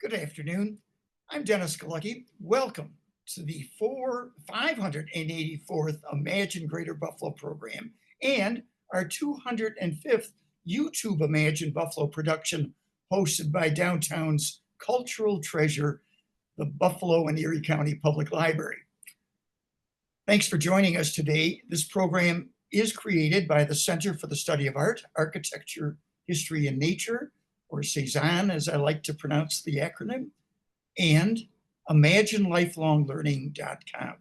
Good afternoon. I'm Dennis Galucki. Welcome to the 584th Imagine Greater Buffalo program and our 205th YouTube Imagine Buffalo production hosted by downtown's cultural treasure, the Buffalo and Erie County Public Library. Thanks for joining us today. This program is created by the Center for the Study of Art, Architecture, History, and Nature, or C-SAAHN, as I like to pronounce the acronym, and ImagineLifelongLearning.com.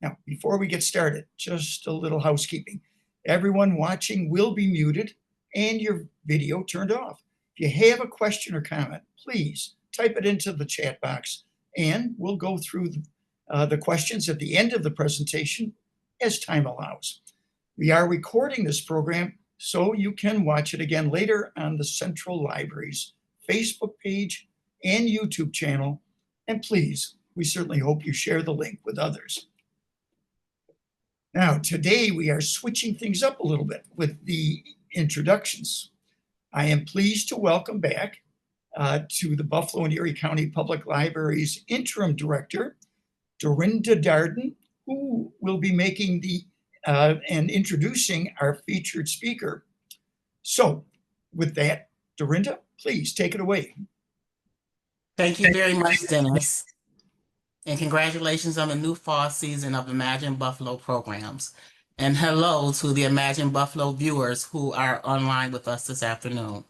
Now, before we get started, just a little housekeeping. Everyone watching will be muted and your video turned off. If you have a question or comment, please type it into the chat box and we'll go through the questions at the end of the presentation as time allows. We are recording this program so you can watch it again later on the Central Library's Facebook page and YouTube channel. And please, we certainly hope you share the link with others. Now, today we are switching things up a little bit with the introductions. I am pleased to welcome back to the Buffalo and Erie County Public Library's interim director, Dorinda Darden, who will be making the and introducing our featured speaker. So with that, Dorinda, please take it away. Thank you very much, Dennis. And congratulations on the new fall season of Imagine Buffalo programs. And hello to the Imagine Buffalo viewers who are online with us this afternoon.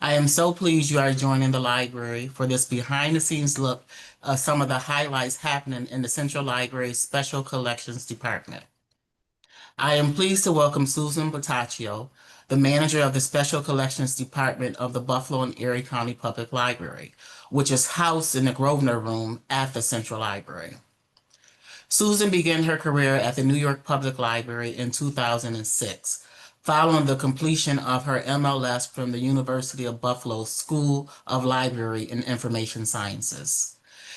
I am so pleased you are joining the library for this behind-the-scenes look of some of the highlights happening in the Central Library's Special Collections Department. I am pleased to welcome Susan Buttaccio, the manager of the Special Collections Department of the Buffalo and Erie County Public Library, which is housed in the Grosvenor room at the Central Library. Susan began her career at the New York Public Library in 2006, following the completion of her MLS from the University of Buffalo School of Library and Information Sciences.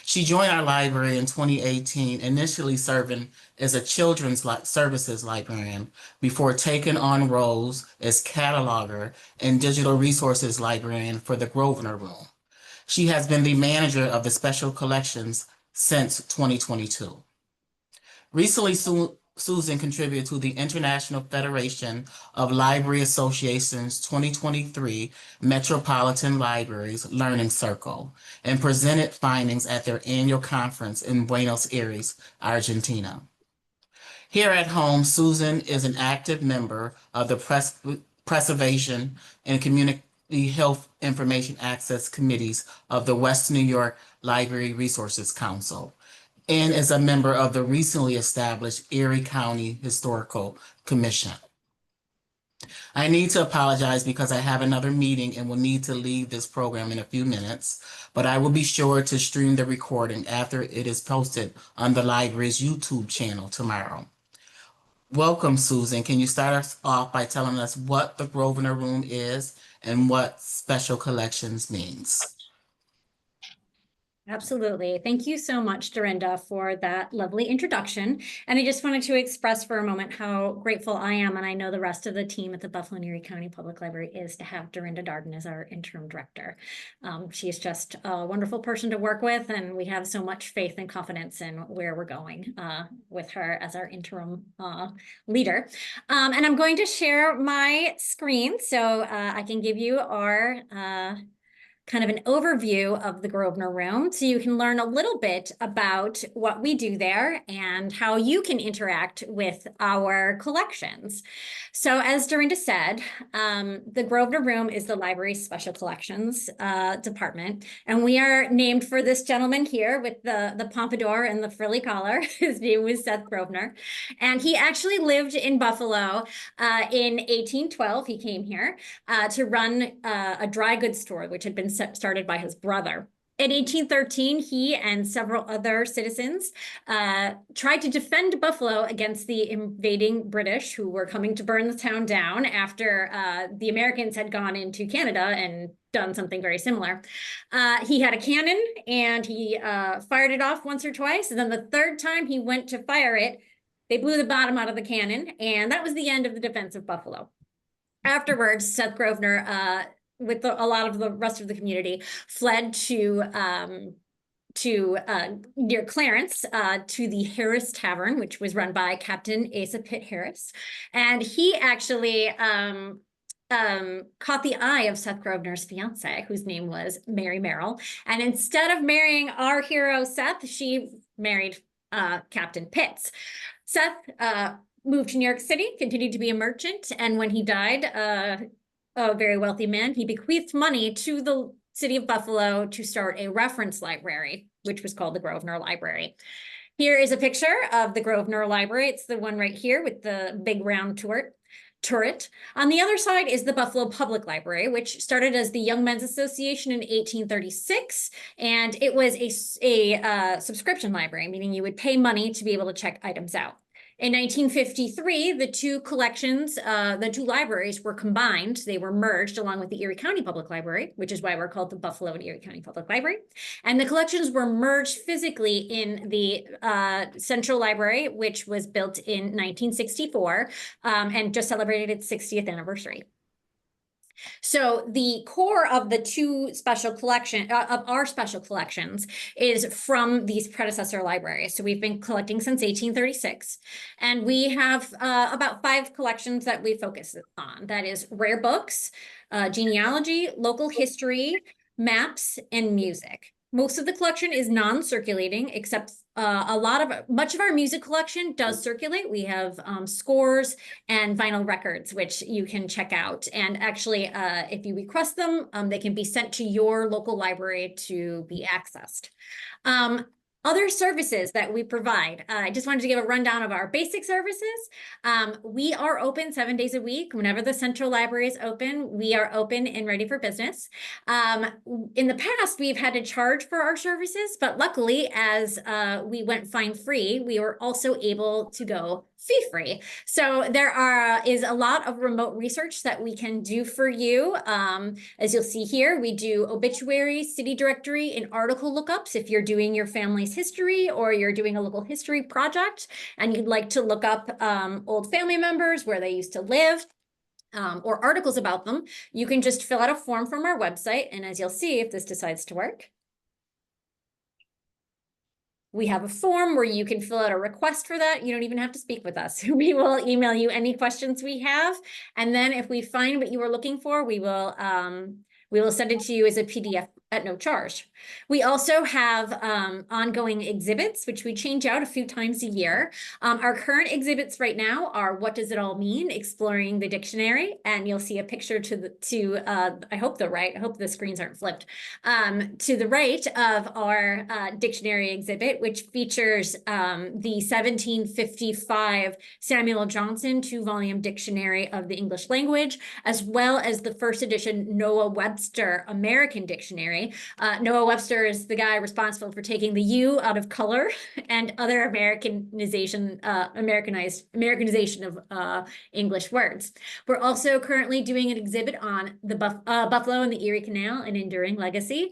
She joined our library in 2018, initially serving as a children's services librarian before taking on roles as cataloger and digital resources librarian for the Grosvenor room. She has been the manager of the special collections since 2022. Recently, Susan contributed to the International Federation of Library Associations 2023 Metropolitan Libraries Learning Circle and presented findings at their annual conference in Buenos Aires, Argentina. Here at home, Susan is an active member of the Preservation and Community Health Information Access Committees of the West New York Library Resources Council, and is a member of the recently established Erie County Historical Commission. I need to apologize because I have another meeting and will need to leave this program in a few minutes, but I will be sure to stream the recording after it is posted on the library's YouTube channel tomorrow. Welcome, Susan. Can you start us off by telling us what the Grosvenor Room is and what Special Collections means? Absolutely. Thank you so much, Dorinda, for that lovely introduction. And I just wanted to express for a moment how grateful I am, and I know the rest of the team at the Buffalo and Erie County Public Library is, to have Dorinda Darden as our interim director. She is just a wonderful person to work with, and we have so much faith and confidence in where we're going with her as our interim leader. And I'm going to share my screen so I can give you our kind of an overview of the Grosvenor Room, so you can learn a little bit about what we do there and how you can interact with our collections. So as Dorinda said, the Grosvenor Room is the library's special collections department, and we are named for this gentleman here with the pompadour and the frilly collar. His name was Seth Grosvenor, and he actually lived in Buffalo in 1812. He came here to run a dry goods store, which had been started by his brother. In 1813, he and several other citizens tried to defend Buffalo against the invading British, who were coming to burn the town down after the Americans had gone into Canada and done something very similar. He had a cannon and he fired it off once or twice. And then the third time he went to fire it, they blew the bottom out of the cannon. And that was the end of the defense of Buffalo. Afterwards, Seth Grosvenor a lot of the rest of the community, fled to near Clarence to the Harris Tavern, which was run by Captain Asa Pitt Harris. And he actually caught the eye of Seth Grosvenor's fiance, whose name was Mary Merrill. And instead of marrying our hero Seth, she married Captain Pitts. Seth moved to New York City, continued to be a merchant, and when he died, a very wealthy man, he bequeathed money to the city of Buffalo to start a reference library, which was called the Grosvenor Library. Here is a picture of the Grosvenor Library. It's the one right here with the big round turret. On the other side is the Buffalo Public Library, which started as the Young Men's Association in 1836, and it was a subscription library, meaning you would pay money to be able to check items out. In 1953, the two collections, the two libraries were combined. They were merged along with the Erie County Public Library, which is why we're called the Buffalo and Erie County Public Library. And the collections were merged physically in the Central Library, which was built in 1964 and just celebrated its 60th anniversary. So the core of the two special collection of our special collections is from these predecessor libraries. So we've been collecting since 1836, and we have about 5 collections that we focus on. That is rare books, genealogy, local history, maps, and music. Most of the collection is non-circulating, except much of our music collection does circulate. We have scores and vinyl records, which you can check out. And actually, if you request them, they can be sent to your local library to be accessed. Other services that we provide. I just wanted to give a rundown of our basic services. We are open 7 days a week. Whenever the Central Library is open, we are open and ready for business. In the past, we've had to charge for our services, but luckily, as we went fine-free, we were also able to go fee-free. So there is a lot of remote research that we can do for you. As you'll see here, we do obituaries, city directory, and article lookups if you're doing your family's history or you're doing a local history project and you'd like to look up old family members, where they used to live, or articles about them. You can just fill out a form from our website, and as you'll see, if this decides to work, we have a form where you can fill out a request for that. You don't even have to speak with us. We will email you any questions we have. And then if we find what you are looking for, we will send it to you as a PDF at no charge. We also have ongoing exhibits, which we change out a few times a year. Our current exhibits right now are What Does It All Mean? Exploring the Dictionary. And you'll see a picture I hope the screens aren't flipped, to the right of our dictionary exhibit, which features the 1755 Samuel Johnson 2-volume Dictionary of the English Language, as well as the first edition Noah Webster American Dictionary. Noah Webster is the guy responsible for taking the U out of color and other Americanization of English words. We're also currently doing an exhibit on the Buffalo and the Erie Canal, an enduring legacy.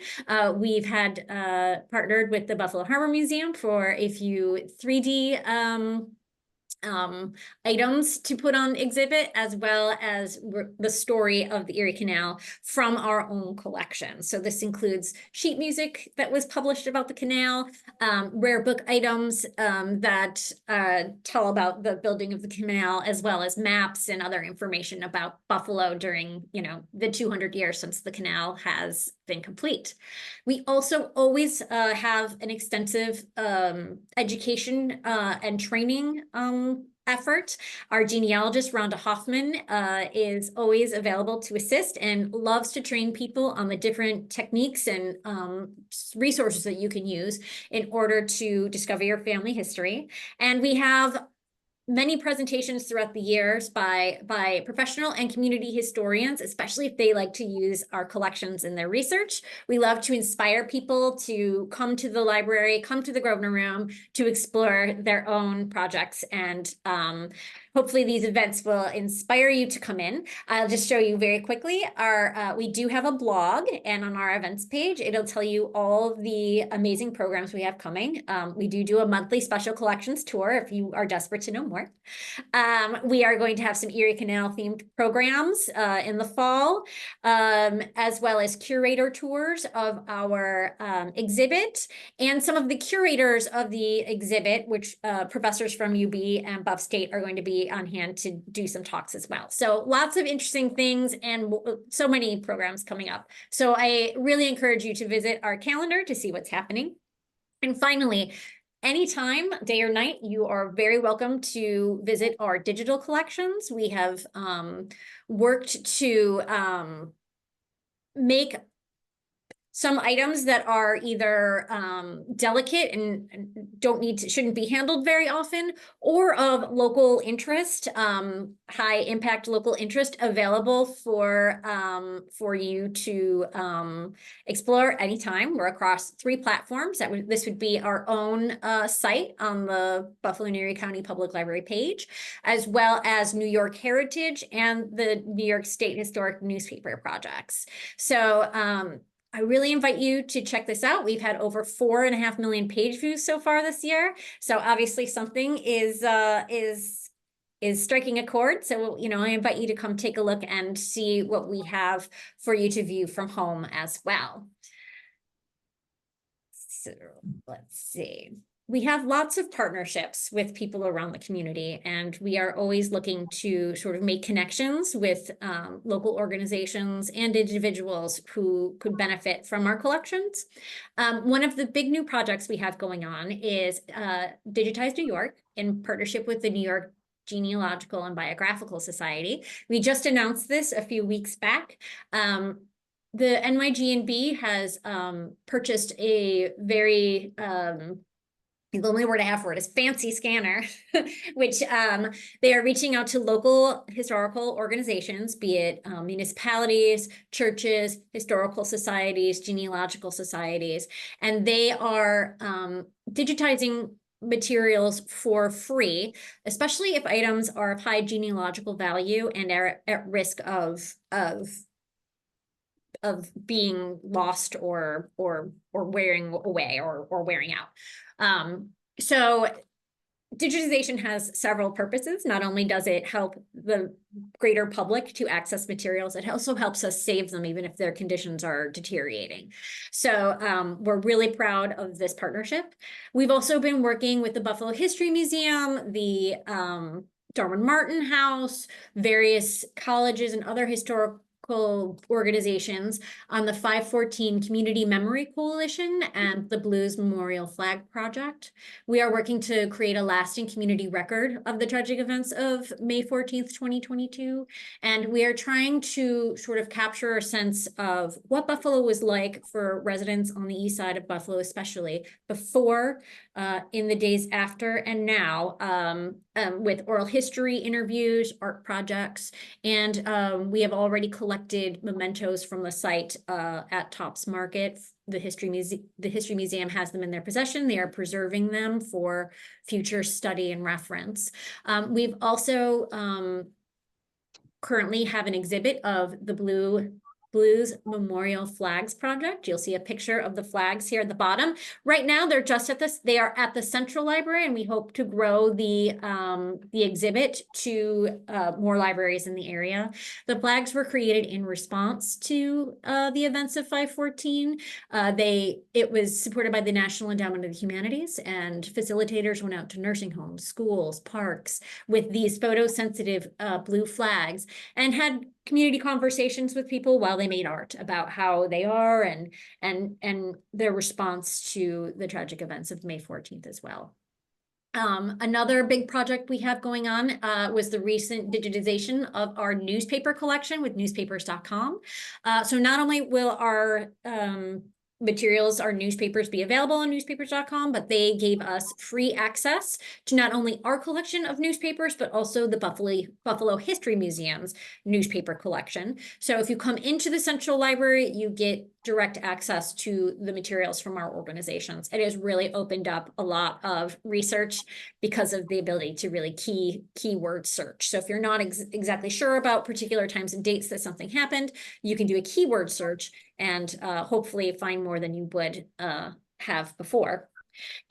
We've had partnered with the Buffalo Harbor Museum for a few 3D items to put on exhibit, as well as the story of the Erie Canal from our own collection. So this includes sheet music that was published about the canal, rare book items that tell about the building of the canal, as well as maps and other information about Buffalo during, the 200 years since the canal has been complete. We also always have an extensive education and training effort. Our genealogist, Rhonda Hoffman, is always available to assist and loves to train people on the different techniques and resources that you can use in order to discover your family history. And we have many presentations throughout the years by professional and community historians, especially if they like to use our collections in their research. We love to inspire people to come to the library, come to the Grosvenor Room to explore their own projects and hopefully these events will inspire you to come in. I'll just show you very quickly. We do have a blog, and on our events page, it'll tell you all the amazing programs we have coming. We do a monthly special collections tour if you are desperate to know more. We are going to have some Erie Canal themed programs in the fall, as well as curator tours of our exhibit, and some of the curators of the exhibit, which professors from UB and Buff State are going to be on hand to do some talks as well. So lots of interesting things and so many programs coming up. So I really encourage you to visit our calendar to see what's happening. And finally, anytime, day or night, you are very welcome to visit our digital collections. We have worked to make some items that are either delicate and shouldn't be handled very often, or of local interest, high impact local interest, available for you to explore anytime. We're across 3 platforms. This would be our own site on the Buffalo and Erie County Public Library page, as well as New York Heritage and the New York State Historic Newspaper projects. So I really invite you to check this out. We've had over 4.5 million page views so far this year. So obviously something is striking a chord. So, I invite you to come take a look and see what we have for you to view from home as well. So let's see. We have lots of partnerships with people around the community, and we are always looking to sort of make connections with local organizations and individuals who could benefit from our collections. One of the big new projects we have going on is Digitize New York, in partnership with the New York Genealogical and Biographical Society. We just announced this a few weeks back. The NYGNB has purchased a very the only word I have for it is fancy scanner, which they are reaching out to local historical organizations, be it municipalities, churches, historical societies, genealogical societies, and they are digitizing materials for free, especially if items are of high genealogical value and are at risk of being lost or wearing away or wearing out. So digitization has several purposes. Not only does it help the greater public to access materials, it also helps us save them even if their conditions are deteriorating. So we're really proud of this partnership. We've also been working with the Buffalo History Museum, the Darwin Martin House, various colleges and other historical organizations on the 514 Community Memory Coalition and the Blues Memorial Flag Project. We are working to create a lasting community record of the tragic events of May 14th, 2022. And we are trying to sort of capture a sense of what Buffalo was like for residents on the east side of Buffalo, especially before, in the days after, and now, with oral history interviews, art projects, and we have already collected mementos from the site at Tops Market. The History Museum has them in their possession. They are preserving them for future study and reference. We've also currently have an exhibit of the Blues Memorial Flags Project. You'll see a picture of the flags here at the bottom. Right now, they are at the Central Library, and we hope to grow the exhibit to more libraries in the area. The flags were created in response to the events of 514. It was supported by the National Endowment of the Humanities, and facilitators went out to nursing homes, schools, parks with these photosensitive blue flags and had community conversations with people while they made art about how they are and their response to the tragic events of May 14th as well. Another big project we have going on was the recent digitization of our newspaper collection with newspapers.com. So not only will our materials, our newspapers, be available on newspapers.com, but they gave us free access to not only our collection of newspapers, but also the Buffalo History Museum's newspaper collection. So if you come into the Central Library, you get direct access to the materials from our organizations. It has really opened up a lot of research because of the ability to really keyword search. So if you're not exactly sure about particular times and dates that something happened, you can do a keyword search and hopefully find more than you would have before.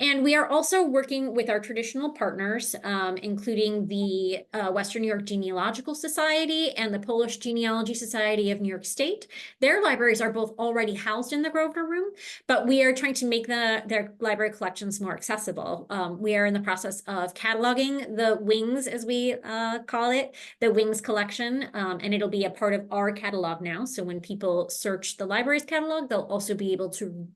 And we are also working with our traditional partners, including the Western New York Genealogical Society and the Polish Genealogy Society of New York State. Their libraries are both already housed in the Grosvenor Room, but we are trying to make their library collections more accessible. We are in the process of cataloging the Wings, as we call it, the Wings collection, and it'll be a part of our catalog now. So when people search the library's catalog, they'll also be able to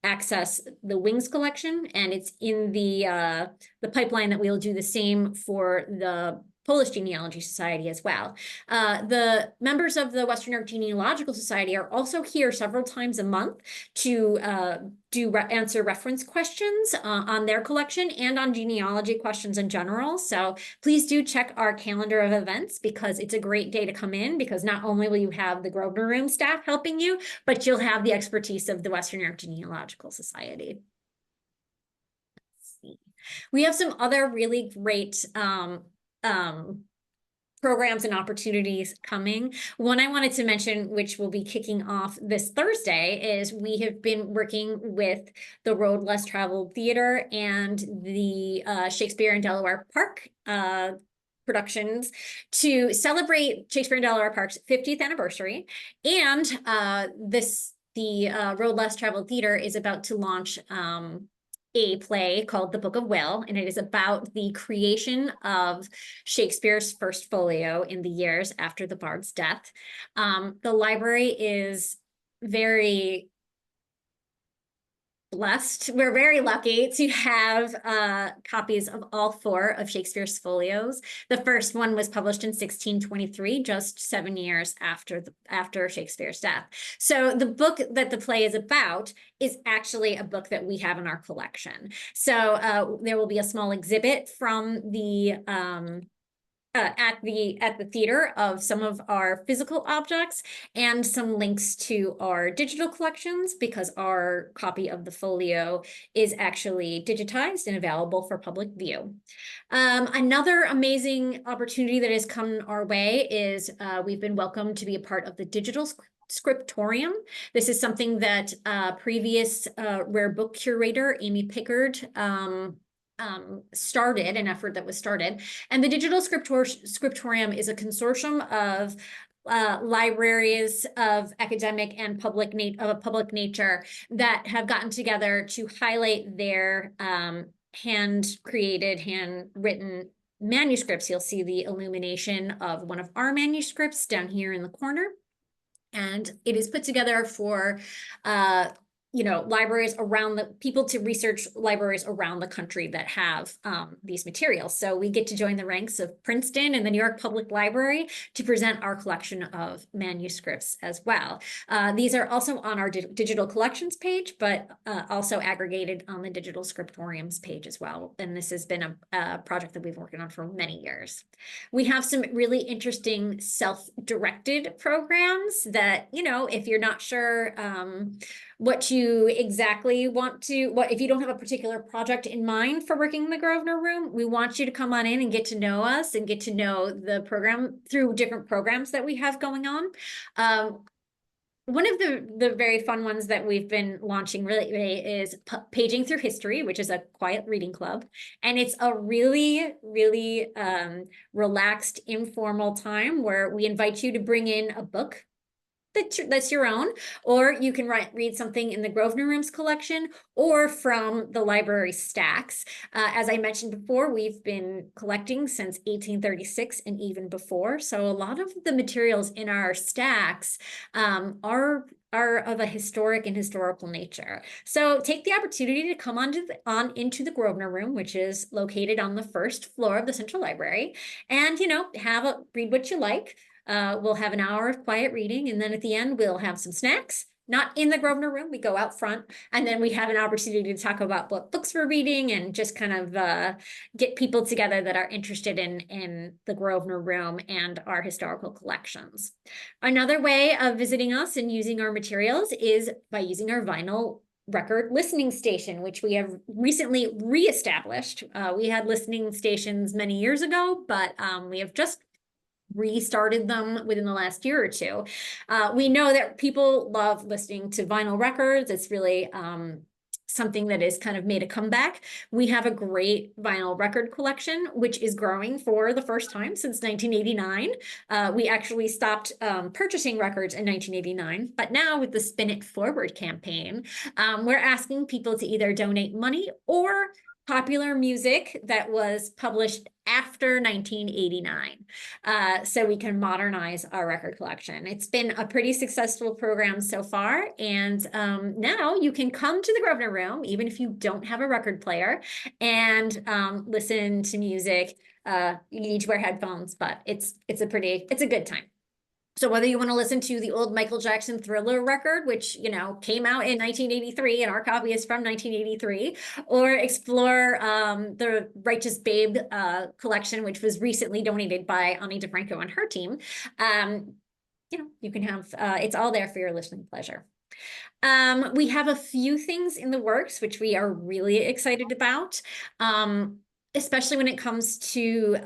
access the Wings collection, and it's in the pipeline that we'll do the same for the Polish Genealogy Society as well. The members of the Western New York Genealogical Society are also here several times a month to answer reference questions on their collection and on genealogy questions in general. So please do check our calendar of events, because it's a great day to come in, because not only will you have the Grosvenor Room staff helping you, but you'll have the expertise of the Western New York Genealogical Society. Let's see. We have some other really great programs and opportunities coming. One I wanted to mention, which will be kicking off this Thursday, is we have been working with the Road Less Traveled Theater and the Shakespeare in Delaware Park productions to celebrate Shakespeare in Delaware Park's 50th anniversary. And the Road Less Traveled Theater is about to launch a play called The Book of Will, and it is about the creation of Shakespeare's first folio in the years after the Bard's death. The library is very blessed. We're very lucky to have copies of all 4 of Shakespeare's folios. The first one was published in 1623, just 7 years after Shakespeare's death. So the book that the play is about is actually a book that we have in our collection. So there will be a small exhibit from the at the theater of some of our physical objects and some links to our digital collections, because our copy of the folio is actually digitized and available for public view. Another amazing opportunity that has come our way is we've been welcomed to be a part of the digital scriptorium. This is something that previous rare book curator Amy Pickard started, an effort that was started. And the Digital Scriptorium is a consortium of libraries of academic and public nature that have gotten together to highlight their hand-created, handwritten manuscripts. You'll see the illumination of one of our manuscripts down here in the corner. And it is put together for libraries around people to research libraries around the country that have these materials. So we get to join the ranks of Princeton and the New York Public Library to present our collection of manuscripts as well. These are also on our digital collections page, but also aggregated on the Digital Scriptoriums page as well. And this has been a project that we've been working on for many years. We have some really interesting self-directed programs that, if you're not sure what you exactly want to, if you don't have a particular project in mind for working in the Grosvenor Room, we want you to come on in and get to know us and get to know the program through different programs that we have going on. One of the very fun ones that we've been launching really is Paging Through History, which is a quiet reading club. And it's a really, really relaxed, informal time where we invite you to bring in a book that's your own, or you can read something in the Grosvenor Rooms collection or from the library stacks. As I mentioned before, we've been collecting since 1836 and even before. So a lot of the materials in our stacks are of a historic and historical nature. So take the opportunity to come into the Grosvenor Room, which is located on the first floor of the Central Library, and read what you like. We'll have an hour of quiet reading, and then at the end we'll have some snacks not in the Grosvenor room. We go out front, and then we have an opportunity to talk about what books we're reading and just kind of get people together that are interested in the Grosvenor room and our historical collections. Another way of visiting us and using our materials is by using our vinyl record listening station, which we have recently reestablished. We had listening stations many years ago, but we have just restarted them within the last year or two. We know that people love listening to vinyl records. It's really something that has kind of made a comeback. We have a great vinyl record collection, which is growing for the first time since 1989. We actually stopped purchasing records in 1989, but now with the Spin It Forward campaign, we're asking people to either donate money or popular music that was published after 1989, so we can modernize our record collection. It's been a pretty successful program so far, and now you can come to the Grosvenor room, even if you don't have a record player, and listen to music. You need to wear headphones, but it's a good time. So whether you want to listen to the old Michael Jackson Thriller record, which, you know, came out in 1983, and our copy is from 1983, or explore the Righteous Babe collection, which was recently donated by Ani DeFranco and her team, you know, you can have, it's all there for your listening pleasure. We have a few things in the works, which we are really excited about. Especially when it comes to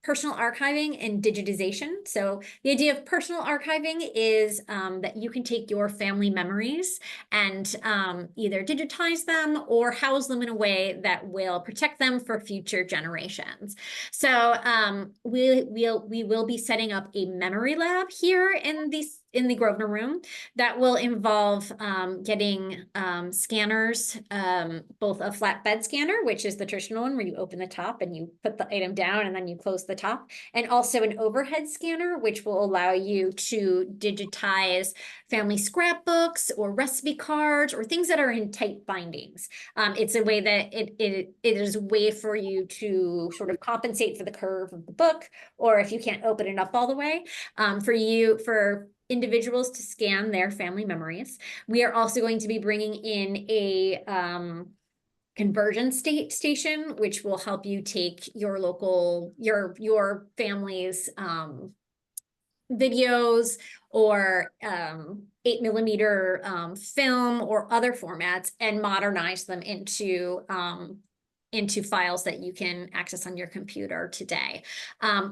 personal archiving and digitization. So the idea of personal archiving is that you can take your family memories and either digitize them or house them in a way that will protect them for future generations. So we will be setting up a memory lab here in the Grosvenor room that will involve getting scanners, both a flatbed scanner, which is the traditional one where you open the top and you put the item down and then you close the top, and also an overhead scanner, which will allow you to digitize family scrapbooks or recipe cards or things that are in tight bindings. It's a way that it is a way for you to sort of compensate for the curve of the book, or if you can't open it up all the way, for individuals to scan their family memories. We are also going to be bringing in a conversion station, which will help you take your your family's videos or 8mm film or other formats and modernize them into files that you can access on your computer today.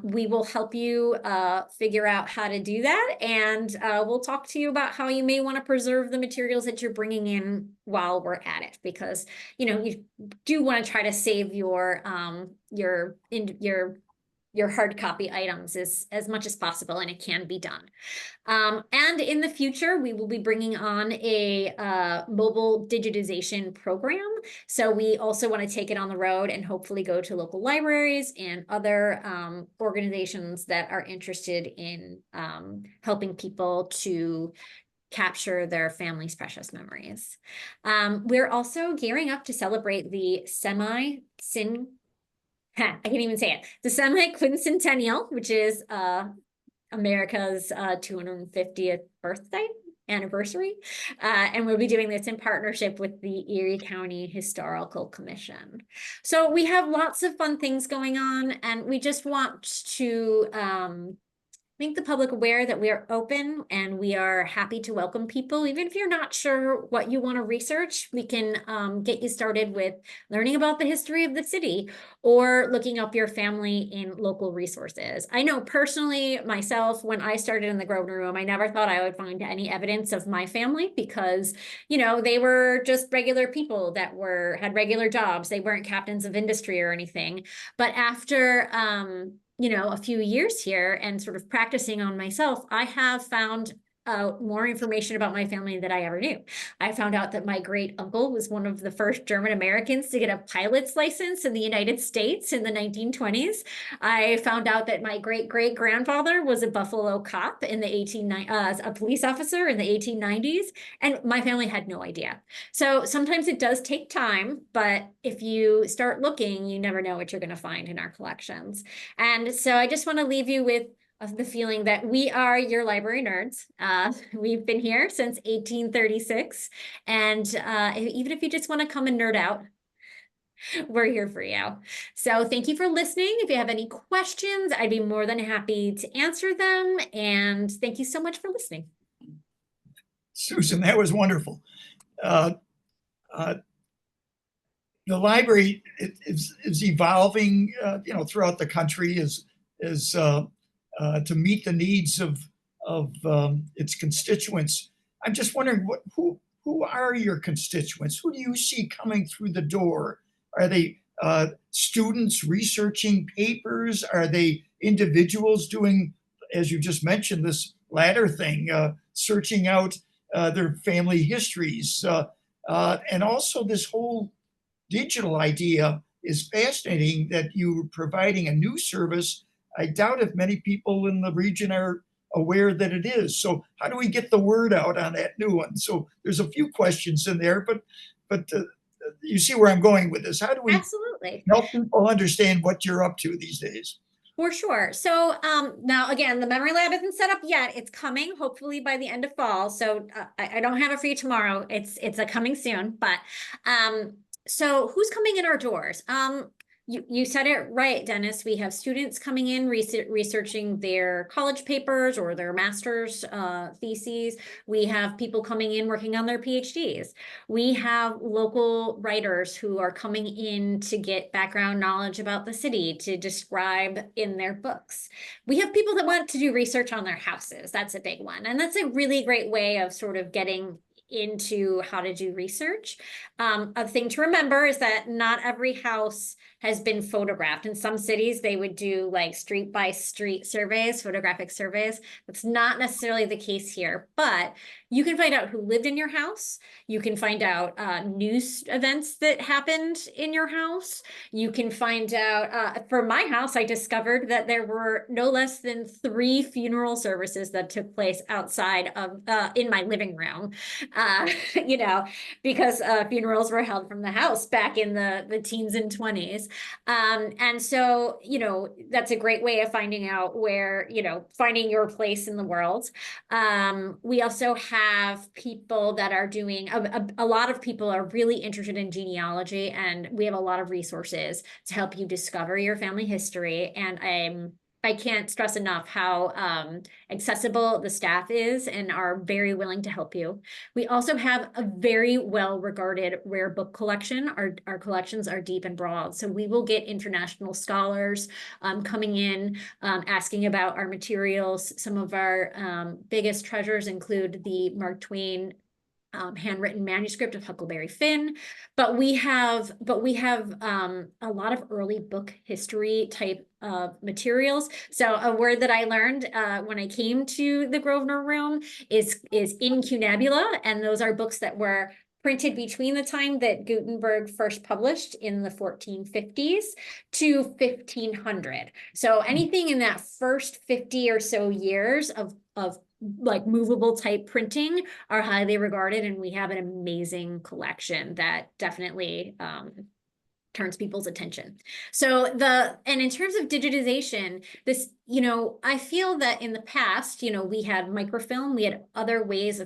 We will help you figure out how to do that, and we'll talk to you about how you may want to preserve the materials that you're bringing in while we're at it, because you know you do want to try to save your hard copy items as much as possible, and it can be done. And in the future, we will be bringing on a mobile digitization program. So we also want to take it on the road and hopefully go to local libraries and other organizations that are interested in helping people to capture their family's precious memories. We're also gearing up to celebrate the I can't even say it. The semi-quincentennial, which is America's 250th birthday anniversary. And we'll be doing this in partnership with the Erie County Historical Commission. So we have lots of fun things going on, and we just want to make the public aware that we are open and we are happy to welcome people. Even if you're not sure what you want to research, we can get you started with learning about the history of the city or looking up your family in local resources. I know personally myself, when I started in the Grosvenor room, I never thought I would find any evidence of my family because, you know, they were just regular people that had regular jobs. They weren't captains of industry or anything. But after you know, a few years here and sort of practicing on myself, I have found out more information about my family than I ever knew. I found out that my great uncle was one of the first German Americans to get a pilot's license in the United States in the 1920s. I found out that my great great grandfather was a Buffalo cop in the a police officer in the 1890s, and my family had no idea. So sometimes it does take time, but if you start looking, you never know what you're going to find in our collections. And so I just want to leave you with the feeling that we are your library nerds. We've been here since 1836. And even if you just want to come and nerd out, we're here for you. So thank you for listening. If you have any questions, I'd be more than happy to answer them. And thank you so much for listening. Susan, that was wonderful. The library is evolving, throughout the country to meet the needs of its constituents. I'm just wondering who are your constituents? Who do you see coming through the door? Are they students researching papers? Are they individuals doing, as you just mentioned, this latter thing, searching out their family histories? And also this whole digital idea is fascinating, that you're providing a new service. I doubt if many people in the region are aware that it is. So how do we get the word out on that new one? So there's a few questions in there, but you see where I'm going with this. How do we Absolutely help people understand what you're up to these days? For sure. So now, again, the memory lab isn't set up yet. It's coming, hopefully by the end of fall. So I don't have it for you tomorrow. It's a coming soon. But so who's coming in our doors? You said it right, Dennis. We have students coming in researching their college papers or their master's theses. We have people coming in working on their PhDs. We have local writers who are coming in to get background knowledge about the city to describe in their books. We have people that want to do research on their houses. That's a big one. And that's a really great way of sort of getting into how to do research. A thing to remember is that not every house has been photographed. In some cities, they would do like street by street surveys, photographic surveys. That's not necessarily the case here, but you can find out who lived in your house. You can find out news events that happened in your house. You can find out, for my house, I discovered that there were no less than 3 funeral services that took place outside of, in my living room, because funerals were held from the house back in the teens and 20s. And so, that's a great way of finding out where, finding your place in the world. We also have people that are doing, a lot of people are really interested in genealogy, and we have a lot of resources to help you discover your family history. And I can't stress enough how accessible the staff is and are very willing to help you. We also have a very well-regarded rare book collection. Our collections are deep and broad. So we will get international scholars coming in, asking about our materials. Some of our biggest treasures include the Mark Twain handwritten manuscript of Huckleberry Finn, but we have a lot of early book history type of materials. So a word that I learned when I came to the Grosvenor room is incunabula, and those are books that were printed between the time that Gutenberg first published in the 1450s to 1500. So anything in that first 50 or so years of like movable type printing are highly regarded, and we have an amazing collection that definitely turns people's attention. So and in terms of digitization, this, I feel that in the past, we had microfilm, we had other ways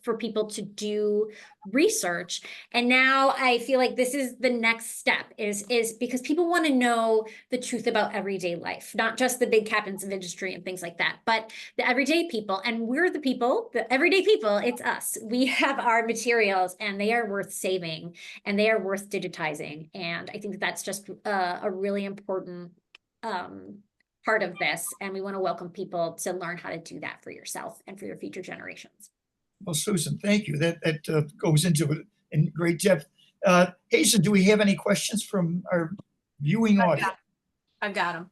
for people to do research. And now I feel like this is the next step is because people want to know the truth about everyday life, not just the big captains of industry and things like that, but the everyday people. And we're the people, the everyday people, it's us. We have our materials, and they are worth saving, and they are worth digitizing. And I think that's just a really important part of this. And we want to welcome people to learn how to do that for yourself and for your future generations. Well, Susan, thank you. That goes into it in great depth. Hazen, do we have any questions from our viewing audience? I've got them.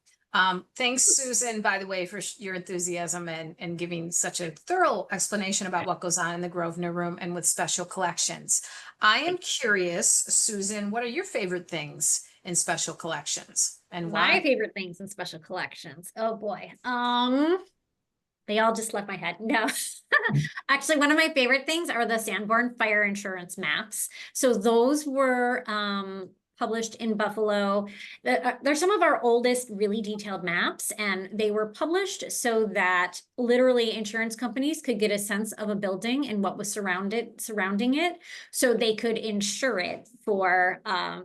Thanks, Susan, by the way, for your enthusiasm and giving such a thorough explanation about what goes on in the Grosvenor room and with special collections. I am curious, Susan, what are your favorite things in special collections and why? My favorite things in special collections. Oh boy. They all just left my head. No, actually, one of my favorite things are the Sanborn fire insurance maps. So those were published in Buffalo. They're some of our oldest really detailed maps, and they were published so that literally insurance companies could get a sense of a building and what was surrounding it, so they could insure it for,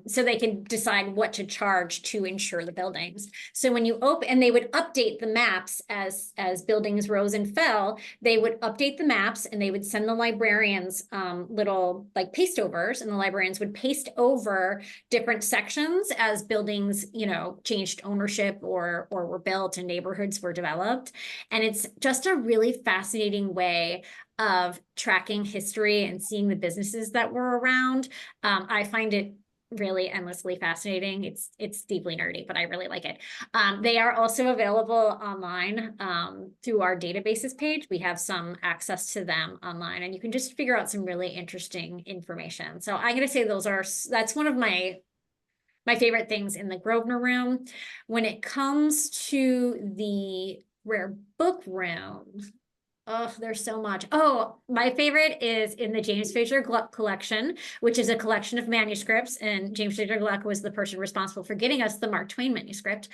so they could decide what to charge to insure the buildings. So when you open, and they would update the maps as buildings rose and fell, they would update the maps and they would send the librarians little like paste overs, and the librarians would paste over different sections as buildings, you know, changed ownership or were built and neighborhoods were developed. And it's just a really fascinating way of tracking history and seeing the businesses that were around. I find it really endlessly fascinating. It's deeply nerdy, but I really like it. They are also available online through our databases page. We have some access to them online, and you can just figure out some really interesting information. So I'm going to say that's one of my favorite things in the Grosvenor room. When it comes to the rare book room, oh, there's so much. Oh, my favorite is in the James Fraser Gluck collection, which is a collection of manuscripts. And James Fraser Gluck was the person responsible for getting us the Mark Twain manuscript.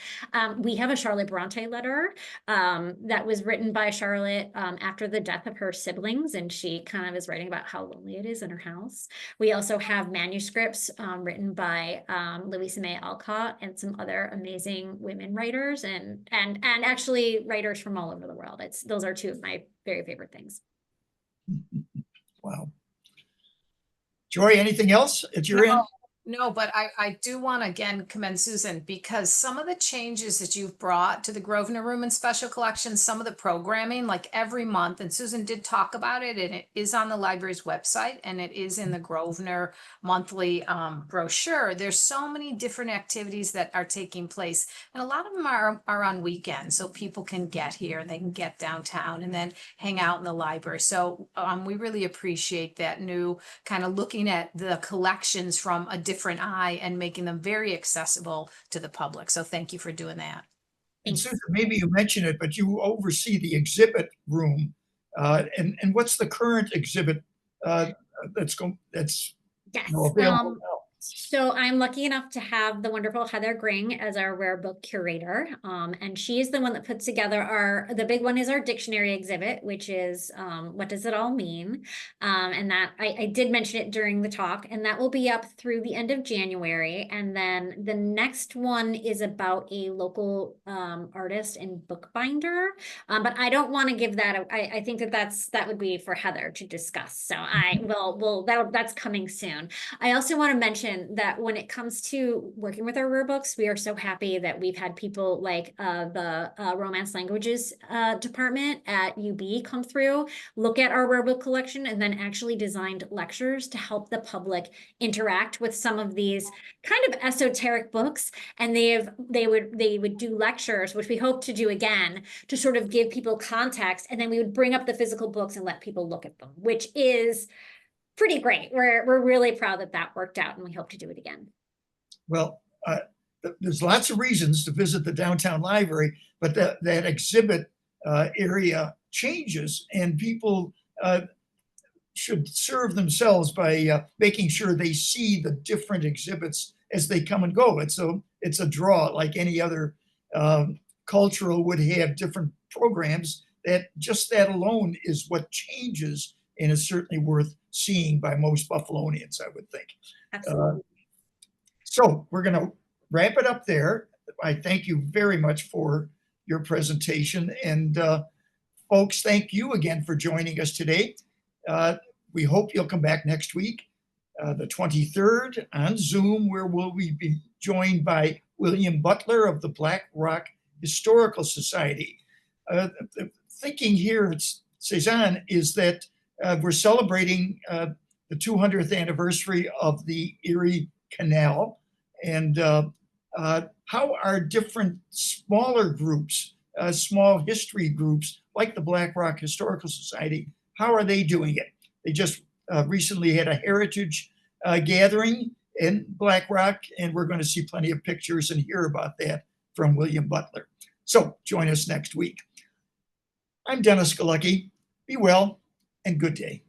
We have a Charlotte Bronte letter that was written by Charlotte after the death of her siblings. And she kind of is writing about how lonely it is in her house. We also have manuscripts written by Louisa May Alcott and some other amazing women writers and actually writers from all over the world. Those are two of my very favorite things. Wow. Joy, anything else at your end? No, but I do want to again commend Susan, because some of the changes that you've brought to the Grosvenor Room and Special Collections, some of the programming, like every month, and Susan did talk about it, and it is on the library's website, and it is in the Grosvenor monthly brochure. There's so many different activities that are taking place, and a lot of them are on weekends, so people can get here and they can get downtown and then hang out in the library. So we really appreciate that new kind of looking at the collections from a different eye and making them very accessible to the public. So thank you for doing that. And Susan, maybe you mentioned it, but you oversee the exhibit room. And what's the current exhibit that's Yes. available now? So I'm lucky enough to have the wonderful Heather Gring as our rare book curator. And she is the one that puts together the big one is our dictionary exhibit, which is what does it all mean? And that I did mention it during the talk, and that will be up through the end of January. And then the next one is about a local artist and bookbinder. But I don't want to give that. I think that would be for Heather to discuss. So that's coming soon. I also want to mention that when it comes to working with our rare books, we are so happy that we've had people like the Romance Languages department at UB come through, look at our rare book collection, and then actually designed lectures to help the public interact with some of these kind of esoteric books. And they would do lectures, which we hope to do again, to sort of give people context, and then we would bring up the physical books and let people look at them, which is pretty great. We're really proud that worked out, and we hope to do it again. Well, there's lots of reasons to visit the downtown library, but that exhibit area changes, and people should serve themselves by making sure they see the different exhibits as they come and go. It's a draw, like any other cultural would have different programs. That alone is what changes, and is certainly worth seeing by most Buffalonians, I would think. Absolutely. So we're going to wrap it up there. I thank you very much for your presentation. And folks, thank you again for joining us today. We hope you'll come back next week, the 23rd, on Zoom, where we'll be joined by William Butler of the Black Rock Historical Society. The thinking here at C-SAAHN is that we're celebrating the 200th anniversary of the Erie Canal, and how are different smaller groups, small history groups like the Black Rock Historical Society, how are they doing it? They just recently had a heritage gathering in Black Rock, and we're going to see plenty of pictures and hear about that from William Butler. So join us next week. I'm Dennis Galucki. Be well and good day.